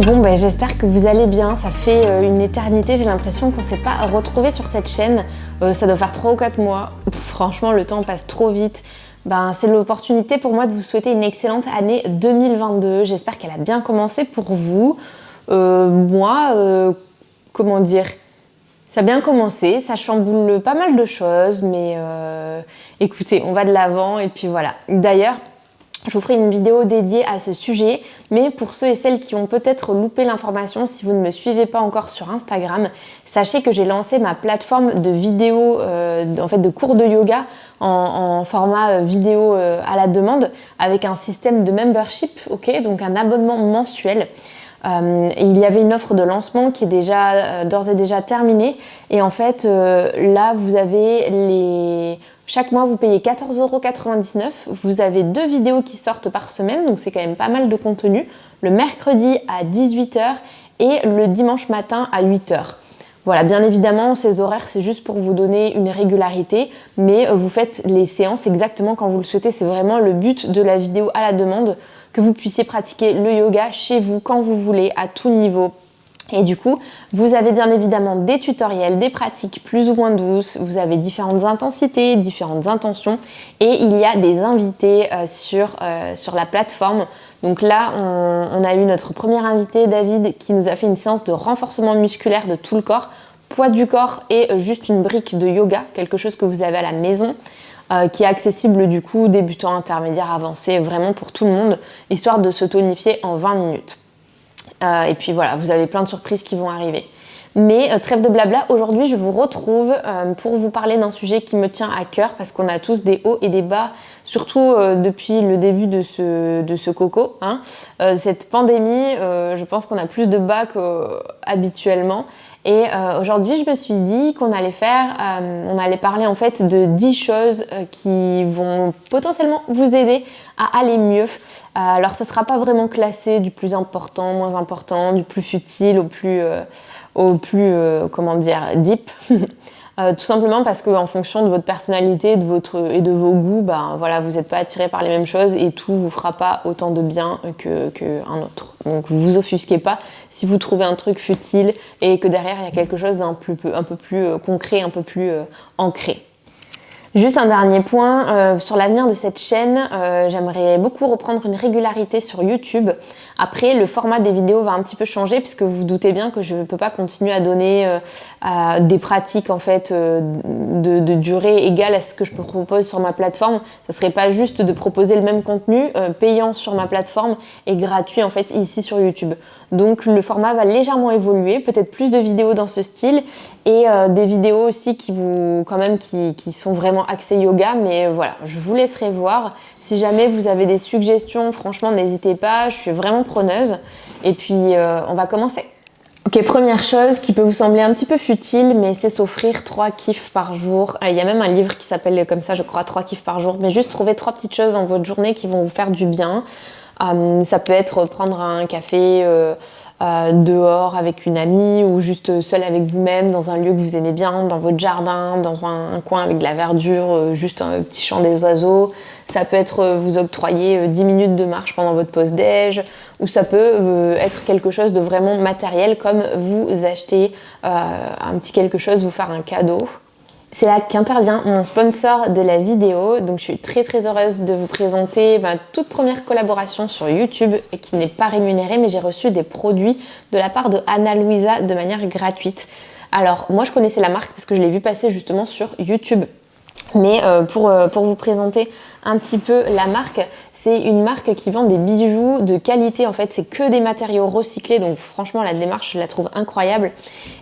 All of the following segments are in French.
Bon ben j'espère que vous allez bien, ça fait une éternité, j'ai l'impression qu'on ne s'est pas retrouvé sur cette chaîne, ça doit faire 3 ou 4 mois, franchement le temps passe trop vite. Ben, c'est l'opportunité pour moi de vous souhaiter une excellente année 2022, j'espère qu'elle a bien commencé pour vous. Comment dire, ça a bien commencé, ça chamboule pas mal de choses, mais écoutez, on va de l'avant et puis voilà. D'ailleurs, je vous ferai une vidéo dédiée à ce sujet, mais pour ceux et celles qui ont peut-être loupé l'information, si vous ne me suivez pas encore sur Instagram, sachez que j'ai lancé ma plateforme de vidéos, de cours de yoga en format vidéo à la demande, avec un système de membership, ok, donc un abonnement mensuel. Il y avait une offre de lancement qui est déjà d'ores et déjà terminée, et en fait là vous avez chaque mois, vous payez 14,99 €. Vous avez 2 vidéos qui sortent par semaine, donc c'est quand même pas mal de contenu. Le mercredi à 18 h et le dimanche matin à 8 h. Voilà, bien évidemment, ces horaires, c'est juste pour vous donner une régularité, mais vous faites les séances exactement quand vous le souhaitez. C'est vraiment le but de la vidéo à la demande, que vous puissiez pratiquer le yoga chez vous, quand vous voulez, à tout niveau. Et du coup, vous avez bien évidemment des tutoriels, des pratiques plus ou moins douces, vous avez différentes intensités, différentes intentions, et il y a des invités sur la plateforme. Donc là, on a eu notre premier invité, David, qui nous a fait une séance de renforcement musculaire de tout le corps, poids du corps et juste une brique de yoga, quelque chose que vous avez à la maison. Qui est accessible du coup, débutant, intermédiaire, avancé, vraiment pour tout le monde, histoire de se tonifier en 20 minutes. Et puis voilà, vous avez plein de surprises qui vont arriver. Mais trêve de blabla, aujourd'hui je vous retrouve pour vous parler d'un sujet qui me tient à cœur parce qu'on a tous des hauts et des bas, surtout depuis le début de ce coco. Hein. Cette pandémie, je pense qu'on a plus de bas qu'habituellement. Et aujourd'hui, je me suis dit qu'on on allait parler en fait de 10 choses qui vont potentiellement vous aider à aller mieux. Alors, ça ne sera pas vraiment classé du plus important, moins important, du plus futile au plus comment dire, deep. Tout simplement parce qu'en fonction de votre personnalité et de vos goûts, ben, voilà, vous n'êtes pas attiré par les mêmes choses et tout vous fera pas autant de bien qu'un autre. Donc vous vous offusquez pas si vous trouvez un truc futile et que derrière il y a quelque chose d'un un peu plus concret, un peu plus ancré. Juste un dernier point sur l'avenir de cette chaîne, j'aimerais beaucoup reprendre une régularité sur YouTube. Après, le format des vidéos va un petit peu changer puisque vous vous doutez bien que je ne peux pas continuer à donner des pratiques en fait de durée égale à ce que je propose sur ma plateforme. Ça serait pas juste de proposer le même contenu payant sur ma plateforme et gratuit en fait ici sur YouTube. Donc le format va légèrement évoluer, peut-être plus de vidéos dans ce style et des vidéos aussi qui sont vraiment axées yoga, mais voilà, je vous laisserai voir. Si jamais vous avez des suggestions, franchement n'hésitez pas, je suis vraiment preneuse. Et puis on va commencer. Ok, première chose qui peut vous sembler un petit peu futile, mais c'est s'offrir 3 kiffs par jour. Il y a même un livre qui s'appelle comme ça, je crois, 3 kiffs par jour. Mais juste trouver 3 petites choses dans votre journée qui vont vous faire du bien. Ça peut être prendre un café dehors avec une amie ou juste seul avec vous-même dans un lieu que vous aimez bien, dans votre jardin, dans un coin avec de la verdure, juste un petit chant des oiseaux. Ça peut être vous octroyer 10 minutes de marche pendant votre pause déj, ou ça peut être quelque chose de vraiment matériel comme vous acheter un petit quelque chose, vous faire un cadeau. C'est là qu'intervient mon sponsor de la vidéo, donc je suis très très heureuse de vous présenter ma toute première collaboration sur YouTube et qui n'est pas rémunérée, mais j'ai reçu des produits de la part de Ana Luisa de manière gratuite. Alors moi je connaissais la marque parce que je l'ai vu passer justement sur YouTube. Mais pour vous présenter un petit peu la marque, c'est une marque qui vend des bijoux de qualité. En fait, c'est que des matériaux recyclés. Donc franchement, la démarche, je la trouve incroyable.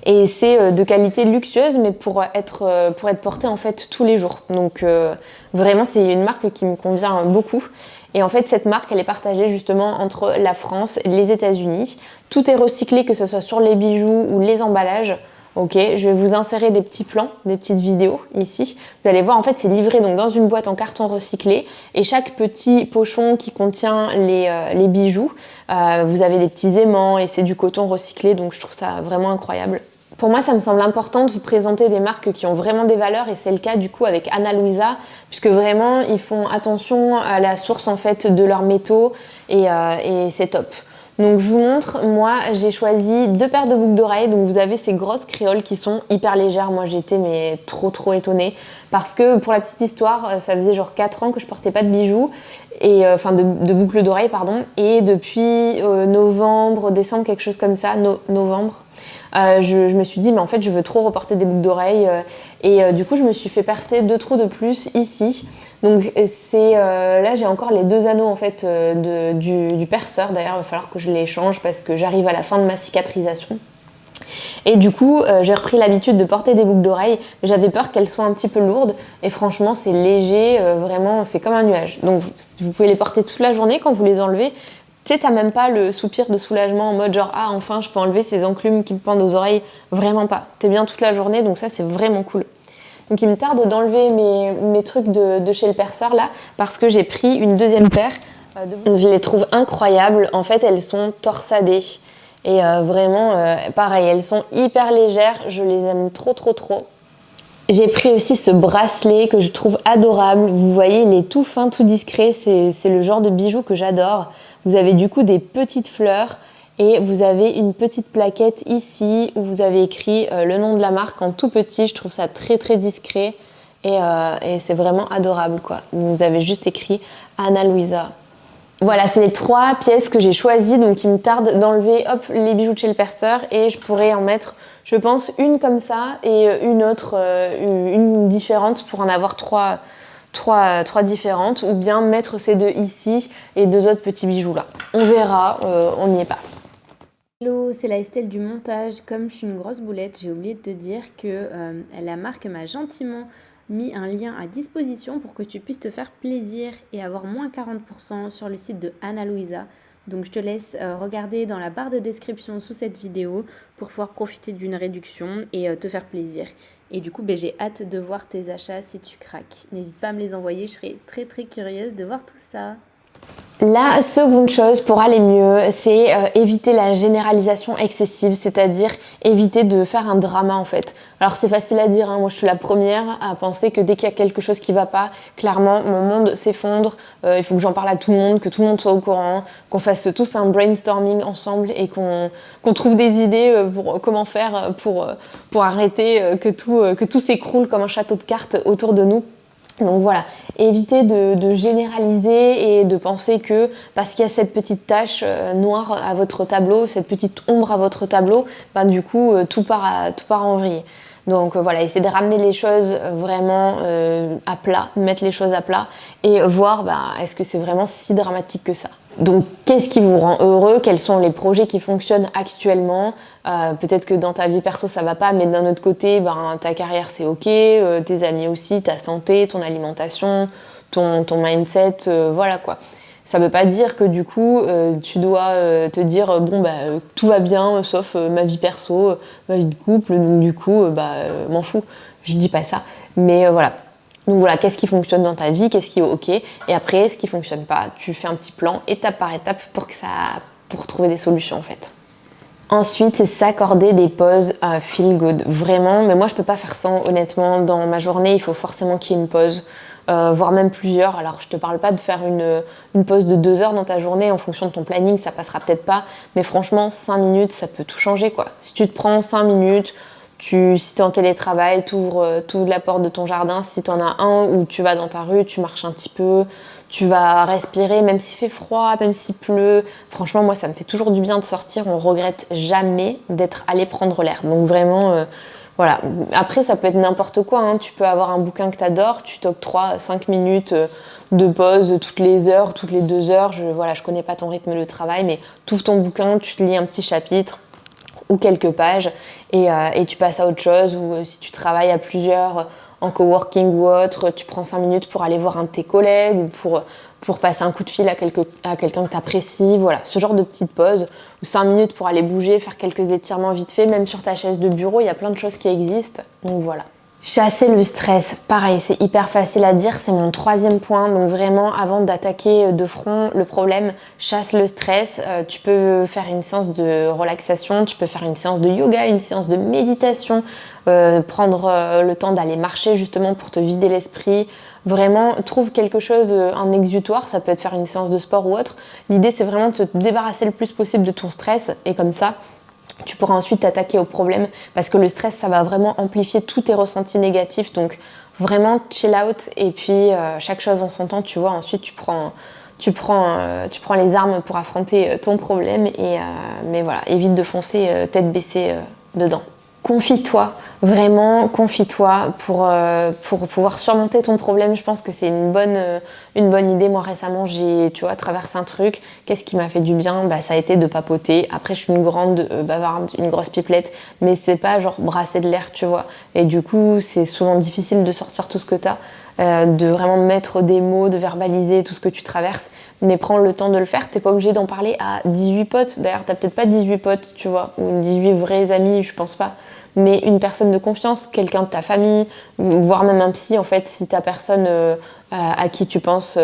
Et c'est de qualité luxueuse, mais pour être portée en fait tous les jours. Donc vraiment, c'est une marque qui me convient beaucoup. Et en fait, cette marque, elle est partagée justement entre la France et les États-Unis. Tout est recyclé, que ce soit sur les bijoux ou les emballages. Ok, je vais vous insérer des petits plans, des petites vidéos ici. Vous allez voir, en fait, c'est livré donc dans une boîte en carton recyclé et chaque petit pochon qui contient les bijoux, vous avez des petits aimants et c'est du coton recyclé, donc je trouve ça vraiment incroyable. Pour moi, ça me semble important de vous présenter des marques qui ont vraiment des valeurs et c'est le cas du coup avec Ana Luisa, puisque vraiment, ils font attention à la source en fait de leurs métaux et c'est top. Donc je vous montre, moi j'ai choisi 2 paires de boucles d'oreilles. Donc vous avez ces grosses créoles qui sont hyper légères. Moi j'étais mais trop étonnée parce que pour la petite histoire, ça faisait genre 4 ans que je portais pas de bijoux, et enfin de boucles d'oreilles pardon. Et depuis novembre, décembre, quelque chose comme ça, novembre. Je me suis dit mais en fait je veux trop reporter des boucles d'oreilles et du coup je me suis fait percer 2 trous de plus ici. Donc c'est là j'ai encore les 2 anneaux en fait du perceur. D'ailleurs il va falloir que je les change parce que j'arrive à la fin de ma cicatrisation. Et du coup j'ai repris l'habitude de porter des boucles d'oreilles, mais j'avais peur qu'elles soient un petit peu lourdes et franchement c'est léger, vraiment c'est comme un nuage. Donc vous pouvez les porter toute la journée. Quand vous les enlevez, tu sais, t'as même pas le soupir de soulagement en mode genre ah enfin je peux enlever ces enclumes qui me pendent aux oreilles, vraiment pas. T'es bien toute la journée, donc ça c'est vraiment cool. Donc il me tarde d'enlever mes trucs de chez le perceur là, parce que j'ai pris une 2e paire. Je les trouve incroyables, en fait elles sont torsadées. Et vraiment pareil, elles sont hyper légères, je les aime trop. J'ai pris aussi ce bracelet que je trouve adorable. Vous voyez, il est tout fin, tout discret. C'est le genre de bijou que j'adore. Vous avez du coup des petites fleurs et vous avez une petite plaquette ici où vous avez écrit le nom de la marque en tout petit. Je trouve ça très discret et c'est vraiment adorable quoi. Vous avez juste écrit Ana Luisa. Voilà, c'est les 3 pièces que j'ai choisies, donc il me tarde d'enlever les bijoux de chez le perceur et je pourrais en mettre, je pense, une comme ça et une autre, une différente pour en avoir 3 différentes, ou bien mettre ces 2 ici et 2 autres petits bijoux là. On verra, on n'y est pas. Hello, c'est la Estelle du montage. Comme je suis une grosse boulette, j'ai oublié de te dire que la marque m'a gentiment mis un lien à disposition pour que tu puisses te faire plaisir et avoir moins 40% sur le site de Ana Luisa. Donc je te laisse regarder dans la barre de description sous cette vidéo pour pouvoir profiter d'une réduction et te faire plaisir. Et du coup, j'ai hâte de voir tes achats si tu craques. N'hésite pas à me les envoyer, je serai très curieuse de voir tout ça. La seconde chose pour aller mieux, c'est éviter la généralisation excessive, c'est-à-dire éviter de faire un drama en fait. Alors c'est facile à dire, hein, moi je suis la première à penser que dès qu'il y a quelque chose qui va pas, clairement mon monde s'effondre, il faut que j'en parle à tout le monde, que tout le monde soit au courant, qu'on fasse tous un brainstorming ensemble et qu'on trouve des idées pour comment faire pour arrêter que tout s'écroule comme un château de cartes autour de nous. Donc voilà, évitez de généraliser et de penser que parce qu'il y a cette petite tache noire à votre tableau, cette petite ombre à votre tableau, du coup tout part en vrille. Donc voilà, essayez de ramener les choses vraiment à plat, mettre les choses à plat et voir est-ce que c'est vraiment si dramatique que ça. Donc qu'est-ce qui vous rend heureux? Quels sont les projets qui fonctionnent actuellement? Peut-être que dans ta vie perso ça va pas, mais d'un autre côté ta carrière c'est ok, tes amis aussi, ta santé, ton alimentation, ton mindset, voilà quoi. Ça veut pas dire que du coup tu dois te dire tout va bien sauf ma vie perso, ma vie de couple, donc du coup m'en fous. Je dis pas ça, mais voilà. Donc voilà, qu'est-ce qui fonctionne dans ta vie, qu'est-ce qui est ok, et après ce qui fonctionne pas, tu fais un petit plan étape par étape pour trouver des solutions en fait. Ensuite, c'est s'accorder des pauses feel good, vraiment. Mais moi, je peux pas faire sans, honnêtement. Dans ma journée, il faut forcément qu'il y ait une pause, voire même plusieurs. Alors, je te parle pas de faire une pause de 2 heures dans ta journée. En fonction de ton planning, ça passera peut-être pas. Mais franchement, 5 minutes, ça peut tout changer, quoi. Si tu te prends 5 minutes, si tu es en télétravail, tu ouvres la porte de ton jardin. Si tu en as un où tu vas dans ta rue, tu marches un petit peu, tu vas respirer, même s'il fait froid, même s'il pleut. Franchement, moi, ça me fait toujours du bien de sortir. On regrette jamais d'être allé prendre l'air. Donc vraiment, voilà. Après, ça peut être n'importe quoi, hein. Tu peux avoir un bouquin que tu adores, tu t'octroies 5 minutes de pause toutes les heures, toutes les 2 heures. Je connais pas ton rythme de travail, mais tu ouvres ton bouquin, tu te lis un petit chapitre ou quelques pages et tu passes à autre chose. Ou si tu travailles à plusieurs en coworking ou autre, tu prends 5 minutes pour aller voir un de tes collègues ou pour passer un coup de fil à quelqu'un que tu apprécies. Voilà, ce genre de petite pause. Ou 5 minutes pour aller bouger, faire quelques étirements vite fait. Même sur ta chaise de bureau, il y a plein de choses qui existent. Donc voilà. Chasser le stress, pareil, c'est hyper facile à dire, c'est mon 3e point. Donc vraiment, avant d'attaquer de front le problème, chasse le stress. Tu peux faire une séance de relaxation, tu peux faire une séance de yoga, une séance de méditation, prendre le temps d'aller marcher justement pour te vider l'esprit, Vraiment, trouve quelque chose, un exutoire, ça peut être faire une séance de sport ou autre. L'idée, c'est vraiment de te débarrasser le plus possible de ton stress et comme ça, tu pourras ensuite t'attaquer au problème parce que le stress, ça va vraiment amplifier tous tes ressentis négatifs. Donc, vraiment chill out et puis chaque chose en son temps, tu vois. Ensuite, tu prends les armes pour affronter ton problème mais voilà, évite de foncer tête baissée dedans. Confie-toi, vraiment confie-toi pour pouvoir surmonter ton problème. Je pense que c'est une bonne idée. Moi récemment, j'ai traversé un truc. Qu'est-ce qui m'a fait du bien? Ça a été de papoter. Après, je suis une grande bavarde, une grosse pipelette, mais c'est pas genre brasser de l'air, tu vois. Et du coup, c'est souvent difficile de sortir tout ce que t'as, de vraiment mettre des mots, de verbaliser tout ce que tu traverses. Mais prends le temps de le faire. T'es pas obligé d'en parler à 18 potes. D'ailleurs, t'as peut-être pas 18 potes, tu vois, ou 18 vrais amis, je pense pas. Mais une personne de confiance, quelqu'un de ta famille, voire même un psy, en fait, si t'as personne à qui tu penses,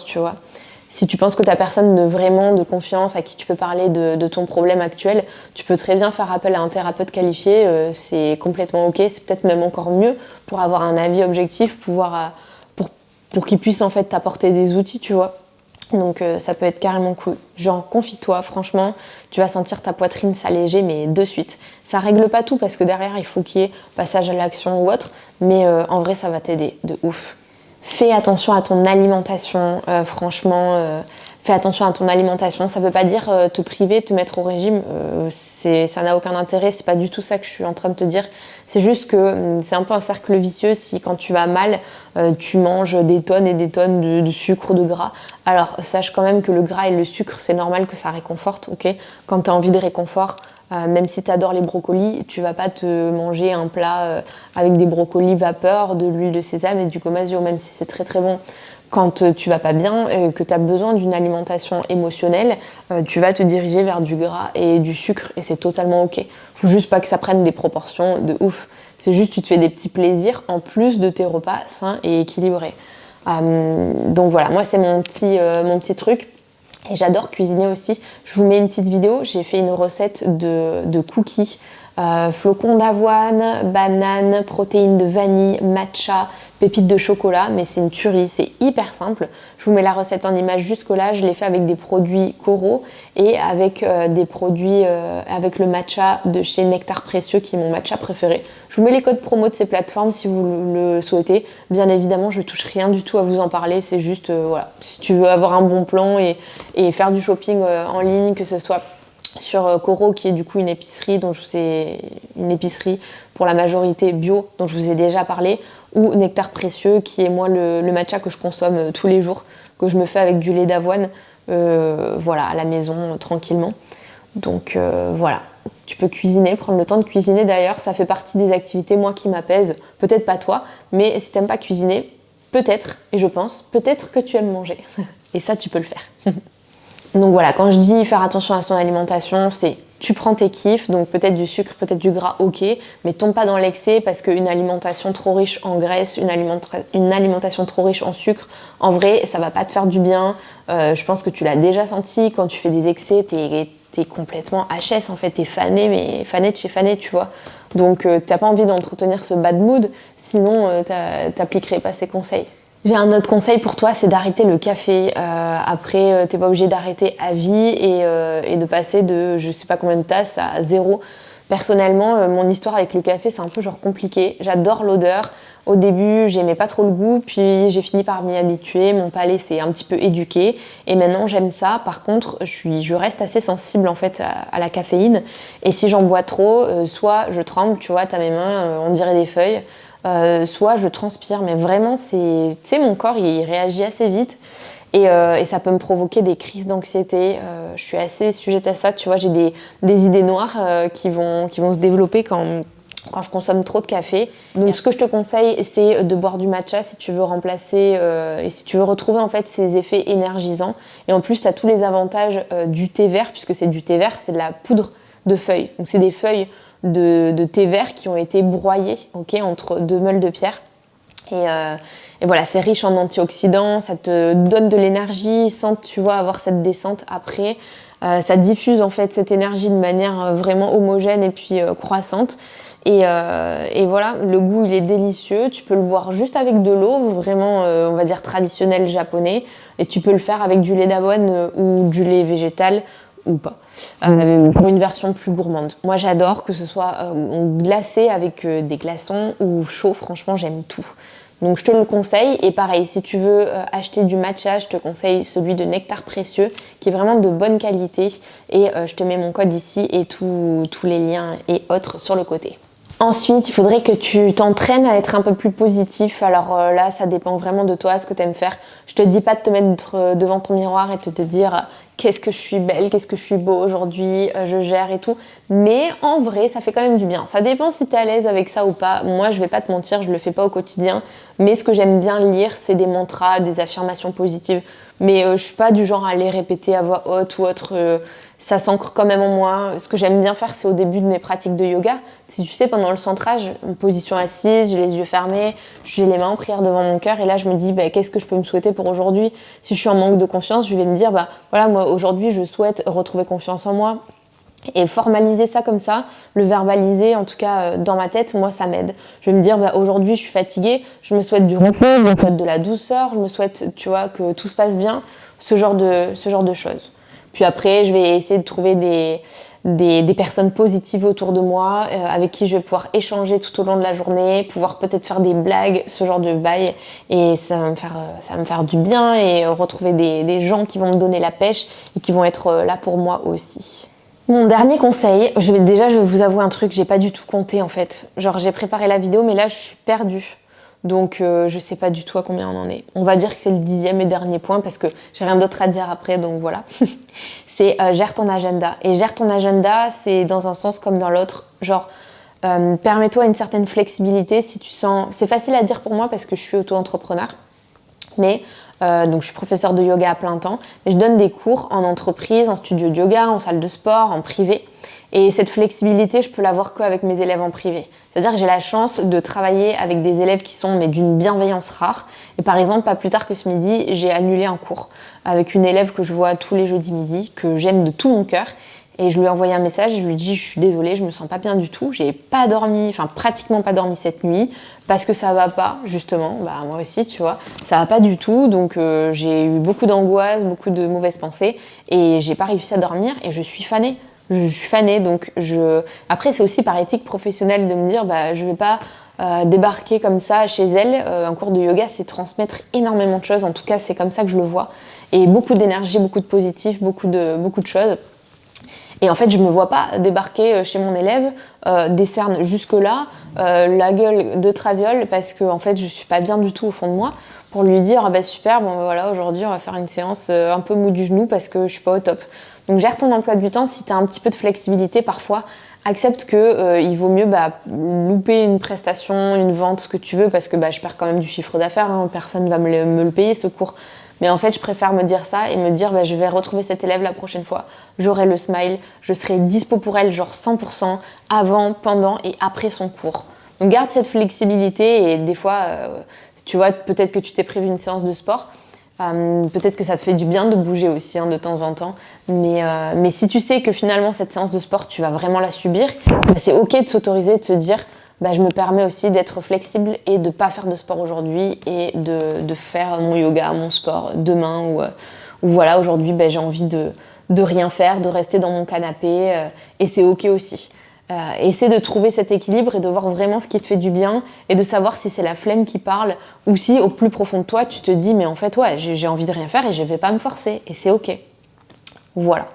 tu vois. Si tu penses que t'as personne vraiment de confiance à qui tu peux parler de ton problème actuel, tu peux très bien faire appel à un thérapeute qualifié, c'est complètement ok, c'est peut-être même encore mieux pour avoir un avis objectif, pour qu'il puisse en fait t'apporter des outils, tu vois. Donc ça peut être carrément cool. Genre confie-toi, franchement, tu vas sentir ta poitrine s'alléger, mais de suite. Ça règle pas tout parce que derrière il faut qu'il y ait passage à l'action ou autre, mais en vrai ça va t'aider de ouf. Fais attention à ton alimentation, franchement, fais attention à ton alimentation. Ça veut pas dire te priver, te mettre au régime, ça n'a aucun intérêt, c'est pas du tout ça que je suis en train de te dire. C'est juste que c'est un peu un cercle vicieux si quand tu vas mal, tu manges des tonnes et des tonnes de sucre ou de gras. Alors sache quand même que le gras et le sucre, c'est normal que ça réconforte, ok? Quand tu as envie de réconfort, même si tu adores les brocolis, tu vas pas te manger un plat avec des brocolis vapeur, de l'huile de sésame et du gomasio, même si c'est très très bon. Quand tu vas pas bien, que tu as besoin d'une alimentation émotionnelle, tu vas te diriger vers du gras et du sucre et c'est totalement ok. Faut juste pas que ça prenne des proportions de ouf. C'est juste tu te fais des petits plaisirs en plus de tes repas sains et équilibrés. Donc voilà, moi c'est mon petit truc. Et j'adore cuisiner aussi. Je vous mets une petite vidéo. J'ai fait une recette de cookies. Flocons d'avoine, bananes, protéines de vanille, matcha, pépites de chocolat. Mais c'est une tuerie, c'est hyper simple. Je vous mets la recette en image jusque-là. Je l'ai fait avec des produits coraux et avec des produits avec le matcha de chez Nectar Précieux qui est mon matcha préféré. Je vous mets les codes promo de ces plateformes si vous le souhaitez. Bien évidemment, je touche rien du tout à vous en parler. C'est juste, voilà, si tu veux avoir un bon plan et faire du shopping en ligne, que ce soit sur Coro qui est du coup une épicerie une épicerie pour la majorité bio dont je vous ai déjà parlé, ou Nectar Précieux qui est moi le matcha que je consomme tous les jours, que je me fais avec du lait d'avoine voilà, à la maison tranquillement. Donc voilà, tu peux cuisiner, prendre le temps de cuisiner. D'ailleurs, ça fait partie des activités moi qui m'apaisent, peut-être pas toi, mais si t'aimes pas cuisiner, peut-être, et je pense, peut-être que tu aimes manger. Et ça, tu peux le faire. Donc voilà, quand je dis faire attention à son alimentation, c'est tu prends tes kiffs, donc peut-être du sucre, peut-être du gras, ok, mais tombe pas dans l'excès parce qu'une alimentation trop riche en graisse, une alimentation trop riche en sucre, en vrai, ça va pas te faire du bien. Je pense que tu l'as déjà senti, quand tu fais des excès, t'es complètement HS en fait, t'es fané, mais fané de chez fané, tu vois. Donc t'as pas envie d'entretenir ce bad mood, sinon t'appliquerais pas ces conseils. J'ai un autre conseil pour toi, c'est d'arrêter le café. Après, t'es pas obligé d'arrêter à vie et de passer de je sais pas combien de tasses à 0. Personnellement, mon histoire avec le café, c'est un peu genre compliqué. J'adore l'odeur. Au début, j'aimais pas trop le goût, puis j'ai fini par m'y habituer. Mon palais s'est un petit peu éduqué et maintenant j'aime ça. Par contre, je reste assez sensible en fait à la caféine. Et si j'en bois trop, soit je tremble, tu vois, t'as mes mains, on dirait des feuilles. Soit je transpire, mais vraiment, tu sais, mon corps, il réagit assez vite et ça peut me provoquer des crises d'anxiété. Je suis assez sujette à ça, tu vois, j'ai des idées noires qui vont se développer quand je consomme trop de café. Donc ce que je te conseille, c'est de boire du matcha si tu veux remplacer et si tu veux retrouver en fait ces effets énergisants. Et en plus, tu as tous les avantages du thé vert, puisque c'est du thé vert, c'est de la poudre de feuilles. Donc c'est des feuilles de thé vert qui ont été broyés, okay, entre 2 meules de pierre. Et voilà, c'est riche en antioxydants, ça te donne de l'énergie sans, tu vois, avoir cette descente après. Ça diffuse en fait cette énergie de manière vraiment homogène et puis croissante. Et voilà, le goût il est délicieux. Tu peux le boire juste avec de l'eau, vraiment on va dire traditionnel japonais, et tu peux le faire avec du lait d'avoine ou du lait végétal ou pas, pour une version plus gourmande. Moi j'adore que ce soit glacé avec des glaçons ou chaud, franchement j'aime tout. Donc je te le conseille, et pareil, si tu veux acheter du matcha, je te conseille celui de Nectar Précieux, qui est vraiment de bonne qualité, et je te mets mon code ici et tous les liens et autres sur le côté. Ensuite, il faudrait que tu t'entraînes à être un peu plus positif. Alors là, ça dépend vraiment de toi, ce que tu aimes faire. Je te dis pas de te mettre devant ton miroir et de te dire qu'est-ce que je suis belle, qu'est-ce que je suis beau aujourd'hui, je gère et tout. Mais en vrai, ça fait quand même du bien. Ça dépend si tu es à l'aise avec ça ou pas. Moi, je vais pas te mentir, je le fais pas au quotidien. Mais ce que j'aime bien lire, c'est des mantras, des affirmations positives. Mais je suis pas du genre à les répéter à voix haute ou autre. Ça s'ancre quand même en moi. Ce que j'aime bien faire, c'est au début de mes pratiques de yoga. Si tu sais, pendant le centrage, en position assise, j'ai les yeux fermés, j'ai les mains en prière devant mon cœur, et là je me dis qu'est-ce que je peux me souhaiter pour aujourd'hui. Si je suis en manque de confiance, je vais me dire voilà, moi aujourd'hui je souhaite retrouver confiance en moi. Et formaliser ça comme ça, le verbaliser, en tout cas dans ma tête, moi ça m'aide. Je vais me dire aujourd'hui je suis fatiguée, je me souhaite du repos, je me souhaite de la douceur, je me souhaite, tu vois, que tout se passe bien, ce genre de choses. Puis après, je vais essayer de trouver des personnes positives autour de moi, avec qui je vais pouvoir échanger tout au long de la journée, pouvoir peut-être faire des blagues, ce genre de bail, et ça va me faire du bien, et retrouver des gens qui vont me donner la pêche et qui vont être là pour moi aussi. Mon dernier conseil, je vais vous avouer un truc, j'ai pas du tout compté en fait. Genre j'ai préparé la vidéo, mais là je suis perdue. Donc je sais pas du tout à combien on en est. On va dire que c'est le 10e et dernier point, parce que j'ai rien d'autre à dire après, donc voilà. C'est gère ton agenda. Et gère ton agenda, c'est dans un sens comme dans l'autre. Genre permets-toi une certaine flexibilité si tu sens... C'est facile à dire pour moi parce que je suis auto-entrepreneur. Mais donc je suis professeure de yoga à plein temps, mais je donne des cours en entreprise, en studio de yoga, en salle de sport, en privé. Et cette flexibilité, je peux l'avoir qu'avec mes élèves en privé. C'est-à-dire que j'ai la chance de travailler avec des élèves qui sont d'une bienveillance rare. Et par exemple, pas plus tard que ce midi, j'ai annulé un cours avec une élève que je vois tous les jeudis midi, que j'aime de tout mon cœur. Et je lui ai envoyé un message, je lui ai dit je suis désolée, je me sens pas bien du tout, j'ai pas dormi, enfin pratiquement pas dormi cette nuit, parce que ça va pas, justement, moi aussi tu vois, ça va pas du tout, donc j'ai eu beaucoup d'angoisse, beaucoup de mauvaises pensées, et j'ai pas réussi à dormir, et je suis fanée. Donc après c'est aussi par éthique professionnelle de me dire je vais pas débarquer comme ça chez elle. Un cours de yoga, c'est transmettre énormément de choses, en tout cas c'est comme ça que je le vois, et beaucoup d'énergie, beaucoup de positif, beaucoup de choses. Et en fait, je me vois pas débarquer chez mon élève, des cernes jusque-là, la gueule de traviole, parce que en fait, je suis pas bien du tout au fond de moi, pour lui dire super, voilà, aujourd'hui on va faire une séance un peu mou du genou parce que je suis pas au top. Donc gère ton emploi du temps. Si tu as un petit peu de flexibilité parfois, accepte que il vaut mieux louper une prestation, une vente, ce que tu veux, parce que je perds quand même du chiffre d'affaires, hein, personne va me le payer ce cours. Mais en fait, je préfère me dire ça et me dire je vais retrouver cet élève la prochaine fois, j'aurai le smile, je serai dispo pour elle genre 100% avant, pendant et après son cours. Donc garde cette flexibilité, et des fois, tu vois, peut-être que tu t'es prévu une séance de sport, peut-être que ça te fait du bien de bouger aussi de temps en temps, mais si tu sais que finalement cette séance de sport, tu vas vraiment la subir, c'est ok de s'autoriser, de se dire je me permets aussi d'être flexible et de ne pas faire de sport aujourd'hui, et de faire mon yoga, mon sport demain, ou voilà, aujourd'hui j'ai envie de rien faire, de rester dans mon canapé, et c'est ok aussi. Essaie de trouver cet équilibre et de voir vraiment ce qui te fait du bien, et de savoir si c'est la flemme qui parle, ou si au plus profond de toi tu te dis mais en fait j'ai envie de rien faire et je vais pas me forcer, et c'est ok. Voilà.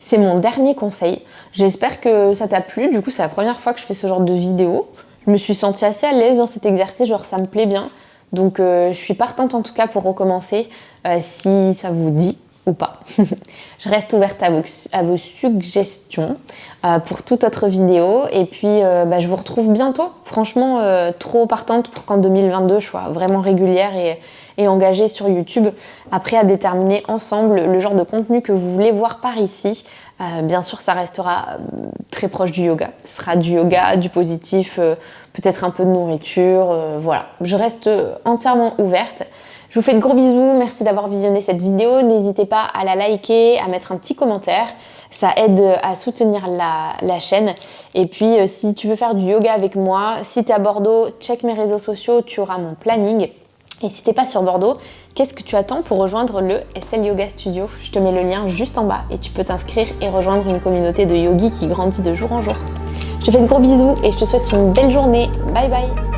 C'est mon dernier conseil. J'espère que ça t'a plu. Du coup, c'est la première fois que je fais ce genre de vidéo. Je me suis sentie assez à l'aise dans cet exercice, genre ça me plaît bien. Donc je suis partante en tout cas pour recommencer, si ça vous dit ou pas. Je reste ouverte à vos suggestions pour toute autre vidéo. Et puis je vous retrouve bientôt. Franchement, trop partante pour qu'en 2022 je sois vraiment régulière et engagée sur YouTube. Après, à déterminer ensemble le genre de contenu que vous voulez voir par ici. Bien sûr, ça restera très proche du yoga. Ce sera du yoga, du positif, peut-être un peu de nourriture. Voilà, je reste entièrement ouverte. Je Je vous fais de gros bisous, merci d'avoir visionné cette vidéo. N'hésitez pas à la liker, à mettre un petit commentaire. Ça aide à soutenir la chaîne. Et puis, si tu veux faire du yoga avec moi, si tu es à Bordeaux, check mes réseaux sociaux, tu auras mon planning. Et si t'es pas sur Bordeaux, qu'est-ce que tu attends pour rejoindre le Estelle Yoga Studio? Je te mets le lien juste en bas et tu peux t'inscrire et rejoindre une communauté de yogis qui grandit de jour en jour. Je te fais de gros bisous et je te souhaite une belle journée. Bye bye!